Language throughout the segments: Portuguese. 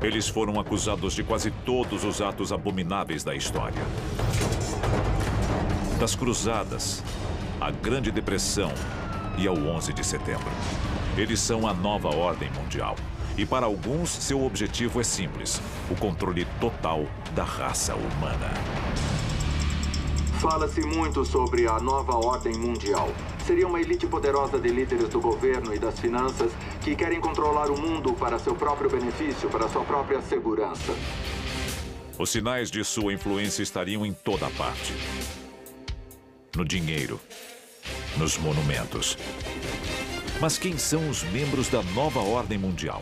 Eles foram acusados de quase todos os atos abomináveis da história. Das Cruzadas, à Grande Depressão e ao 11 de setembro. Eles são a nova ordem mundial. E para alguns, seu objetivo é simples: o controle total da raça humana. Fala-se muito sobre a nova ordem mundial. Seria uma elite poderosa de líderes do governo e das finanças que querem controlar o mundo para seu próprio benefício, para sua própria segurança. Os sinais de sua influência estariam em toda parte. No dinheiro, nos monumentos. Mas quem são os membros da nova ordem mundial?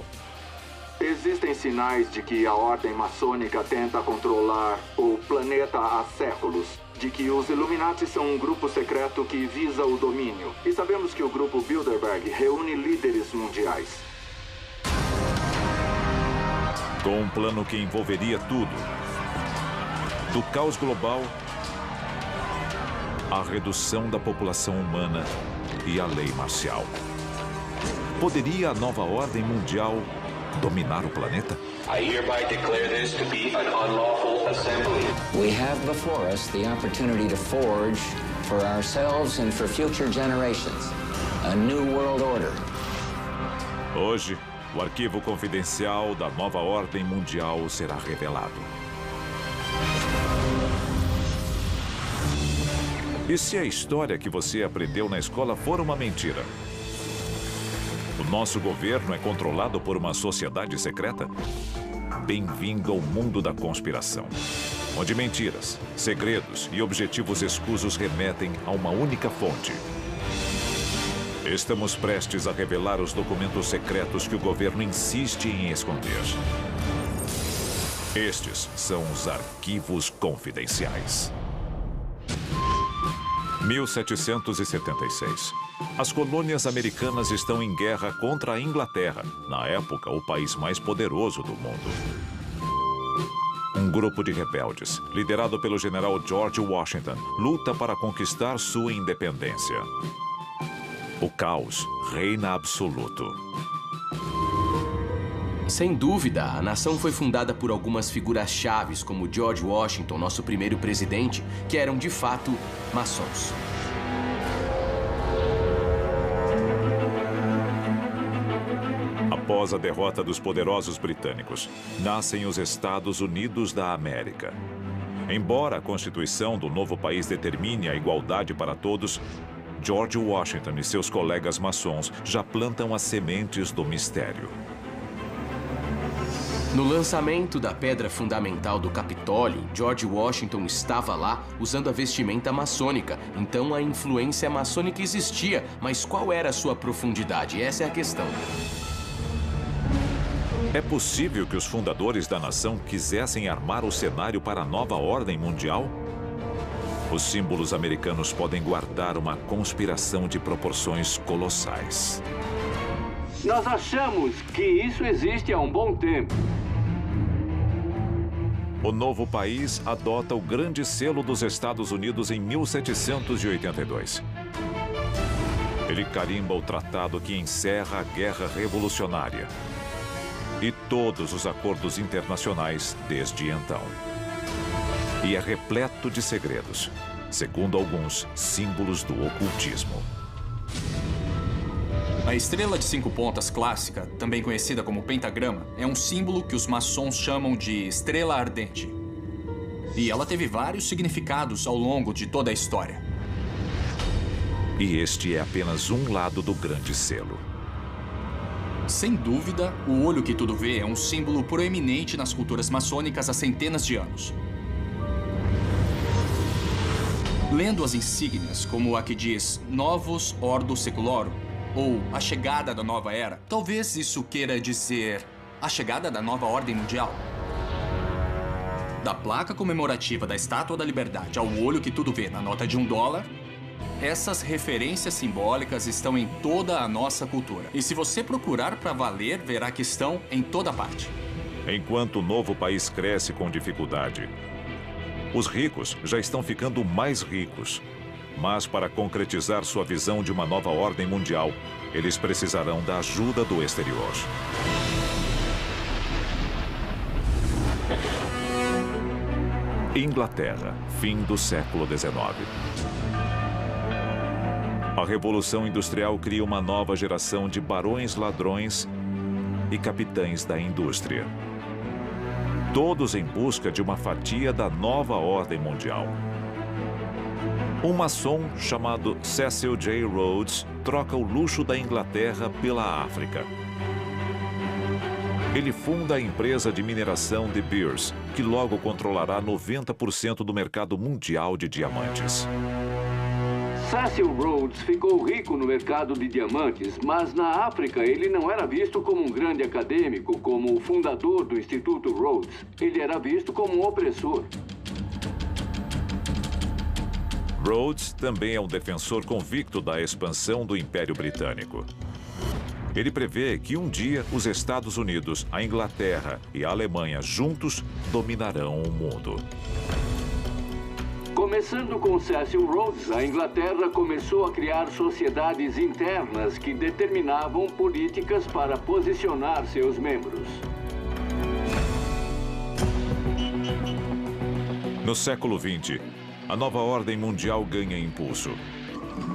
Existem sinais de que a ordem maçônica tenta controlar o planeta há séculos. De que os Illuminati são um grupo secreto que visa o domínio. E sabemos que o grupo Bilderberg reúne líderes mundiais. Com um plano que envolveria tudo. Do caos global à redução da população humana e à lei marcial. Poderia a nova ordem mundial dominar o planeta? I hereby declare this to be an unlawful assembly. We have before us the opportunity to forge for ourselves and for future generations a new world order. Hoje, o arquivo confidencial da nova ordem mundial será revelado. E se a história que você aprendeu na escola for uma mentira? O nosso governo é controlado por uma sociedade secreta? Bem-vindo ao mundo da conspiração, onde mentiras, segredos e objetivos escusos remetem a uma única fonte. Estamos prestes a revelar os documentos secretos que o governo insiste em esconder. Estes são os arquivos confidenciais. 1776. As colônias americanas estão em guerra contra a Inglaterra, na época o país mais poderoso do mundo. Um grupo de rebeldes, liderado pelo general George Washington, luta para conquistar sua independência. O caos reina absoluto. Sem dúvida, a nação foi fundada por algumas figuras chaves, como George Washington, nosso primeiro presidente, que eram de fato maçons. Após a derrota dos poderosos britânicos, nascem os Estados Unidos da América. Embora a Constituição do novo país determine a igualdade para todos, George Washington e seus colegas maçons já plantam as sementes do mistério. No lançamento da pedra fundamental do Capitólio, George Washington estava lá usando a vestimenta maçônica. Então a influência maçônica existia, mas qual era a sua profundidade? Essa é a questão. É possível que os fundadores da nação quisessem armar o cenário para a nova ordem mundial? Os símbolos americanos podem guardar uma conspiração de proporções colossais. Nós achamos que isso existe há um bom tempo. O novo país adota o Grande Selo dos Estados Unidos em 1782. Ele carimba o tratado que encerra a Guerra Revolucionária e todos os acordos internacionais desde então. E é repleto de segredos, segundo alguns, símbolos do ocultismo. A estrela de 5 pontas clássica, também conhecida como pentagrama, é um símbolo que os maçons chamam de estrela ardente. E ela teve vários significados ao longo de toda a história. E este é apenas um lado do Grande Selo. Sem dúvida, o olho que tudo vê é um símbolo proeminente nas culturas maçônicas há centenas de anos. Lendo as insígnias, como a que diz Novus Ordo Seclorum, ou a chegada da nova era, talvez isso queira dizer a chegada da nova ordem mundial. Da placa comemorativa da Estátua da Liberdade ao olho que tudo vê na nota de $1, essas referências simbólicas estão em toda a nossa cultura. E se você procurar para valer, verá que estão em toda parte. Enquanto o novo país cresce com dificuldade, os ricos já estão ficando mais ricos. Mas para concretizar sua visão de uma nova ordem mundial, eles precisarão da ajuda do exterior. Inglaterra, fim do século XIX. A Revolução Industrial cria uma nova geração de barões ladrões e capitães da indústria. Todos em busca de uma fatia da nova ordem mundial. Um maçom chamado Cecil J. Rhodes troca o luxo da Inglaterra pela África. Ele funda a empresa de mineração De Beers, que logo controlará 90% do mercado mundial de diamantes. Cecil Rhodes ficou rico no mercado de diamantes, mas na África ele não era visto como um grande acadêmico, como o fundador do Instituto Rhodes. Ele era visto como um opressor. Rhodes também é um defensor convicto da expansão do Império Britânico. Ele prevê que um dia os Estados Unidos, a Inglaterra e a Alemanha juntos dominarão o mundo. Começando com Cecil Rhodes, a Inglaterra começou a criar sociedades internas que determinavam políticas para posicionar seus membros. No século XX, a nova ordem mundial ganha impulso.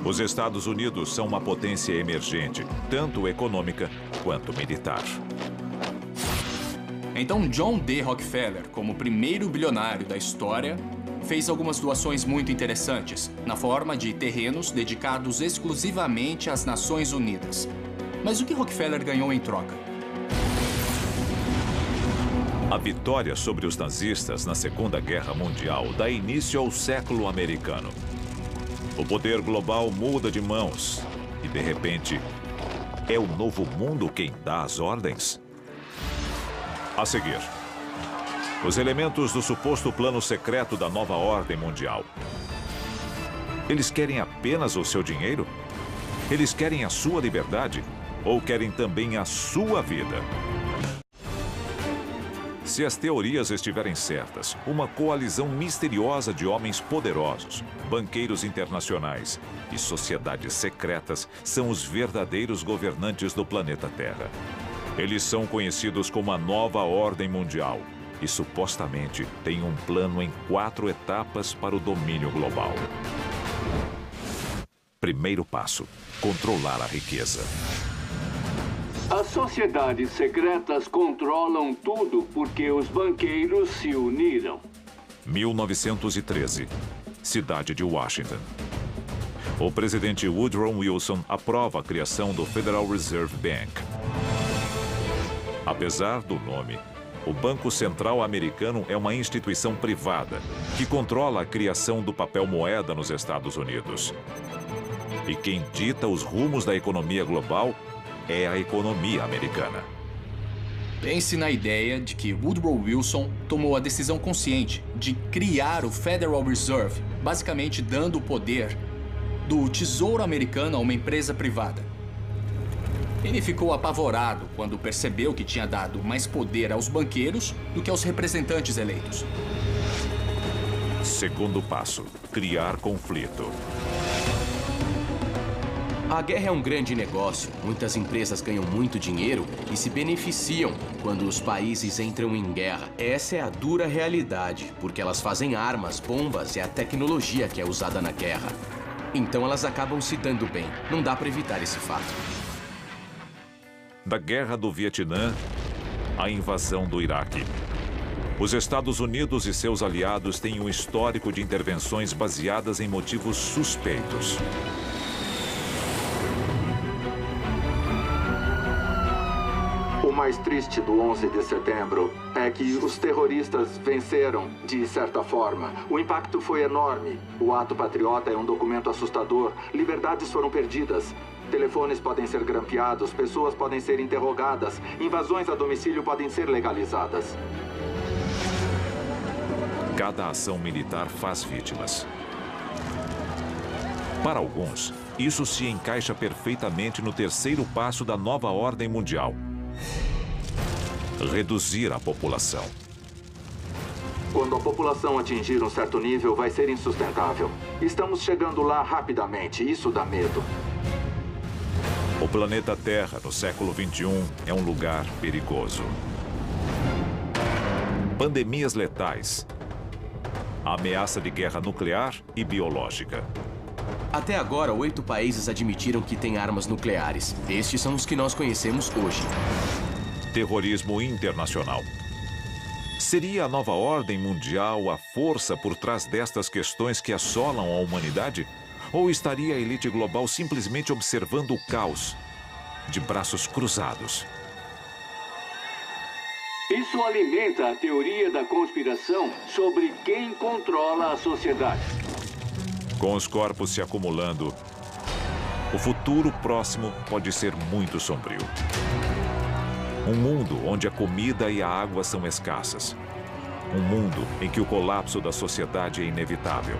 Os Estados Unidos são uma potência emergente, tanto econômica quanto militar. Então John D. Rockefeller, como primeiro bilionário da história, fez algumas doações muito interessantes, na forma de terrenos dedicados exclusivamente às Nações Unidas. Mas o que Rockefeller ganhou em troca? A vitória sobre os nazistas na Segunda Guerra Mundial dá início ao século americano. O poder global muda de mãos e, de repente, é o novo mundo quem dá as ordens? A seguir, os elementos do suposto plano secreto da nova ordem mundial. Eles querem apenas o seu dinheiro? Eles querem a sua liberdade? Ou querem também a sua vida? Se as teorias estiverem certas, uma coalizão misteriosa de homens poderosos, banqueiros internacionais e sociedades secretas são os verdadeiros governantes do planeta Terra. Eles são conhecidos como a Nova Ordem Mundial e supostamente têm um plano em 4 etapas para o domínio global. Primeiro passo: controlar a riqueza. As sociedades secretas controlam tudo porque os banqueiros se uniram. 1913, cidade de Washington. O presidente Woodrow Wilson aprova a criação do Federal Reserve Bank. Apesar do nome, o Banco Central Americano é uma instituição privada que controla a criação do papel moeda nos Estados Unidos. E quem dita os rumos da economia global é a economia americana. Pense na ideia de que Woodrow Wilson tomou a decisão consciente de criar o Federal Reserve, basicamente dando o poder do Tesouro Americano a uma empresa privada. Ele ficou apavorado quando percebeu que tinha dado mais poder aos banqueiros do que aos representantes eleitos. Segundo passo: criar conflito. A guerra é um grande negócio. Muitas empresas ganham muito dinheiro e se beneficiam quando os países entram em guerra. Essa é a dura realidade, porque elas fazem armas, bombas e a tecnologia que é usada na guerra. Então elas acabam se dando bem. Não dá para evitar esse fato. Da Guerra do Vietnã à invasão do Iraque. Os Estados Unidos e seus aliados têm um histórico de intervenções baseadas em motivos suspeitos. O mais triste do 11 de setembro é que os terroristas venceram, de certa forma. O impacto foi enorme. O ato patriota é um documento assustador. Liberdades foram perdidas. Telefones podem ser grampeados, pessoas podem ser interrogadas, invasões a domicílio podem ser legalizadas. Cada ação militar faz vítimas. Para alguns, isso se encaixa perfeitamente no terceiro passo da nova ordem mundial: reduzir a população. Quando a população atingir um certo nível, vai ser insustentável. Estamos chegando lá rapidamente, isso dá medo. O planeta Terra, no século XXI, é um lugar perigoso. pandemias letais, a ameaça de guerra nuclear e biológica. Até agora, 8 países admitiram que têm armas nucleares. Estes são os que nós conhecemos hoje. Terrorismo internacional. Seria a nova ordem mundial a força por trás destas questões que assolam a humanidade? Ou estaria a elite global simplesmente observando o caos, de braços cruzados? Isso alimenta a teoria da conspiração sobre quem controla a sociedade. Com os corpos se acumulando, o futuro próximo pode ser muito sombrio. Um mundo onde a comida e a água são escassas. Um mundo em que o colapso da sociedade é inevitável.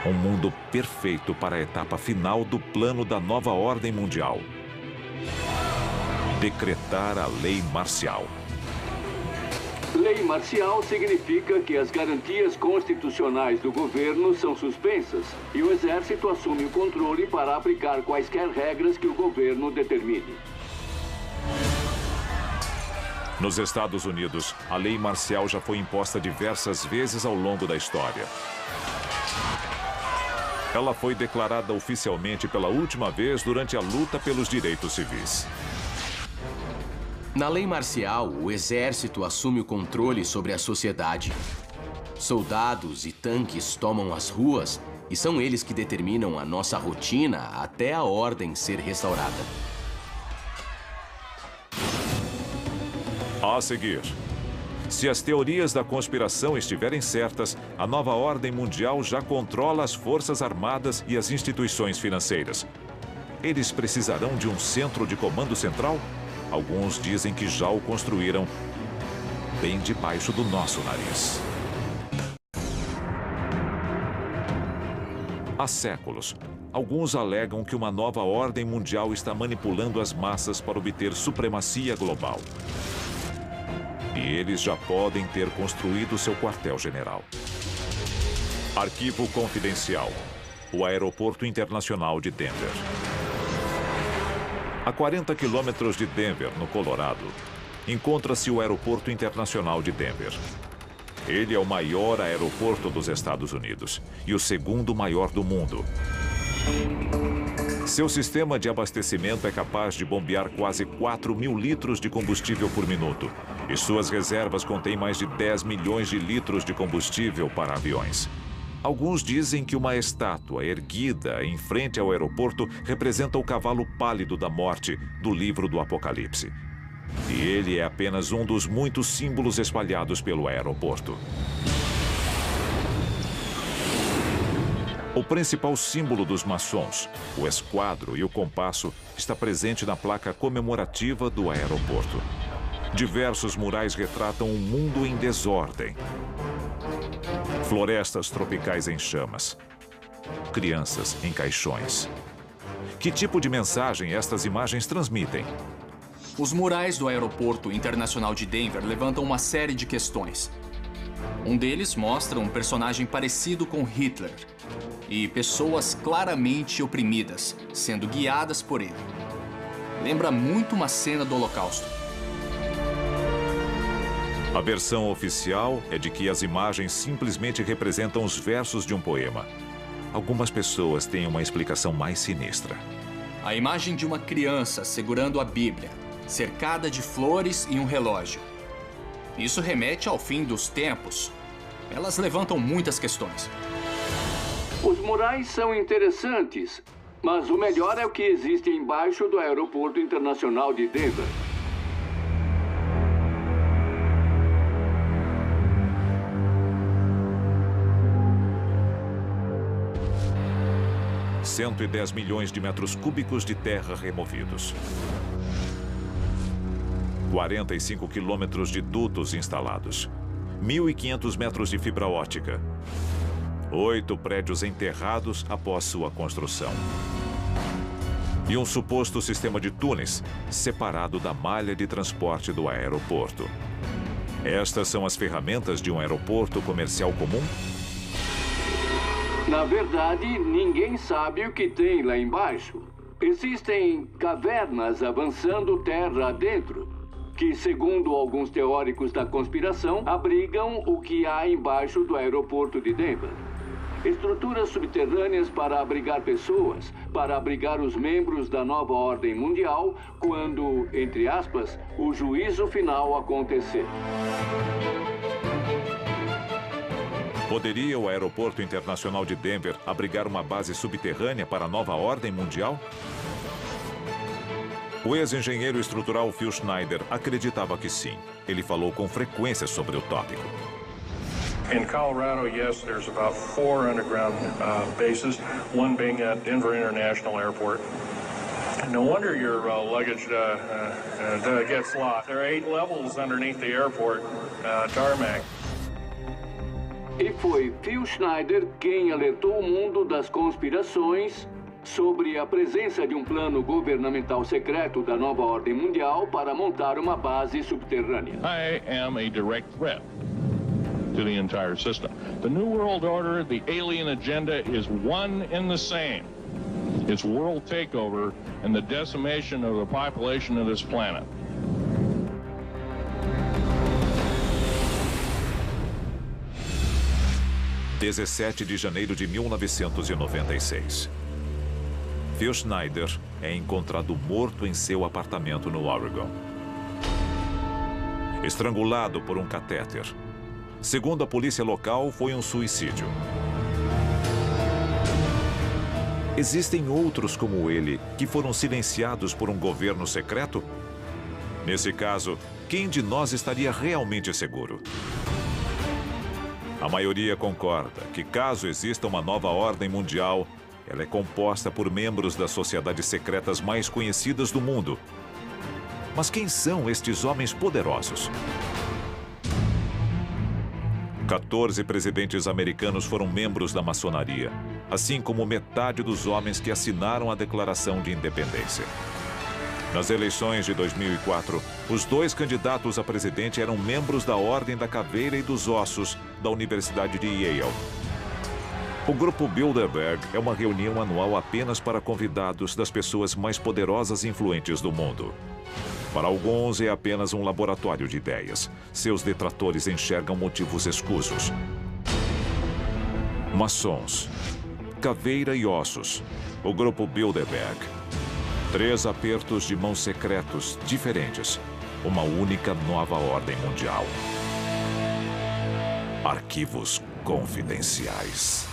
Um mundo perfeito para a etapa final do plano da nova ordem mundial. Decretar a lei marcial. Lei marcial significa que as garantias constitucionais do governo são suspensas e o exército assume o controle para aplicar quaisquer regras que o governo determine. Nos Estados Unidos, a lei marcial já foi imposta diversas vezes ao longo da história. Ela foi declarada oficialmente pela última vez durante a luta pelos direitos civis. Na lei marcial, o exército assume o controle sobre a sociedade. Soldados e tanques tomam as ruas e são eles que determinam a nossa rotina até a ordem ser restaurada. A seguir, se as teorias da conspiração estiverem certas, a nova ordem mundial já controla as forças armadas e as instituições financeiras. Eles precisarão de um centro de comando central? Alguns dizem que já o construíram bem debaixo do nosso nariz. Há séculos, alguns alegam que uma nova ordem mundial está manipulando as massas para obter supremacia global. E eles já podem ter construído seu quartel-general. Arquivo confidencial. O Aeroporto Internacional de Denver. A 40 quilômetros de Denver, no Colorado, encontra-se o Aeroporto Internacional de Denver. Ele é o maior aeroporto dos Estados Unidos e o segundo maior do mundo. Seu sistema de abastecimento é capaz de bombear quase 4.000 litros de combustível por minuto. E suas reservas contêm mais de 10 milhões de litros de combustível para aviões. Alguns dizem que uma estátua erguida em frente ao aeroporto representa o cavalo pálido da morte do livro do Apocalipse. E ele é apenas um dos muitos símbolos espalhados pelo aeroporto. O principal símbolo dos maçons, o esquadro e o compasso, está presente na placa comemorativa do aeroporto. Diversos murais retratam um mundo em desordem. Florestas tropicais em chamas. Crianças em caixões. Que tipo de mensagem estas imagens transmitem? Os murais do Aeroporto Internacional de Denver levantam uma série de questões. Um deles mostra um personagem parecido com Hitler e pessoas claramente oprimidas, sendo guiadas por ele. Lembra muito uma cena do Holocausto. A versão oficial é de que as imagens simplesmente representam os versos de um poema. Algumas pessoas têm uma explicação mais sinistra. A imagem de uma criança segurando a Bíblia, cercada de flores e um relógio. Isso remete ao fim dos tempos. Elas levantam muitas questões. Os murais são interessantes, mas o melhor é o que existe embaixo do Aeroporto Internacional de Denver. – 110 milhões de metros cúbicos de terra removidos. 45 quilômetros de dutos instalados. 1.500 metros de fibra óptica. 8 prédios enterrados após sua construção. E um suposto sistema de túneis separado da malha de transporte do aeroporto. Estas são as ferramentas de um aeroporto comercial comum? Na verdade, ninguém sabe o que tem lá embaixo. Existem cavernas avançando terra adentro, que, segundo alguns teóricos da conspiração, abrigam o que há embaixo do aeroporto de Denver. Estruturas subterrâneas para abrigar pessoas, para abrigar os membros da nova ordem mundial quando, entre aspas, o juízo final acontecer. Poderia o Aeroporto Internacional de Denver abrigar uma base subterrânea para a nova ordem mundial? O ex-engenheiro estrutural Phil Schneider acreditava que sim. Ele falou com frequência sobre o tópico. In Colorado, yes, there's about 4 underground bases, one being at Denver International Airport. No wonder your luggage gets lost. There are 8 levels underneath the airport tarmac. E foi Phil Schneider quem alertou o mundo das conspirações sobre a presença de um plano governamental secreto da nova ordem mundial para montar uma base subterrânea. I am a direct threat to the entire system. The New World Order, the alien agenda is one and the same. It's world takeover and the decimation of the population of this planet. (17 de janeiro de 1996). Phil Schneider é encontrado morto em seu apartamento no Oregon. Estrangulado por um catéter. Segundo a polícia local, foi um suicídio. Existem outros como ele que foram silenciados por um governo secreto? Nesse caso, quem de nós estaria realmente seguro? A maioria concorda que, caso exista uma nova ordem mundial, ela é composta por membros das sociedades secretas mais conhecidas do mundo. Mas quem são estes homens poderosos? 14 presidentes americanos foram membros da maçonaria, assim como metade dos homens que assinaram a Declaração de Independência. Nas eleições de 2004, os 2 candidatos a presidente eram membros da Ordem da Caveira e dos Ossos da Universidade de Yale. O Grupo Bilderberg é uma reunião anual apenas para convidados das pessoas mais poderosas e influentes do mundo. Para alguns, é apenas um laboratório de ideias. Seus detratores enxergam motivos escusos. Maçons, Caveira e Ossos, o Grupo Bilderberg. 3 apertos de mãos secretos diferentes. Uma única nova ordem mundial. Arquivos confidenciais.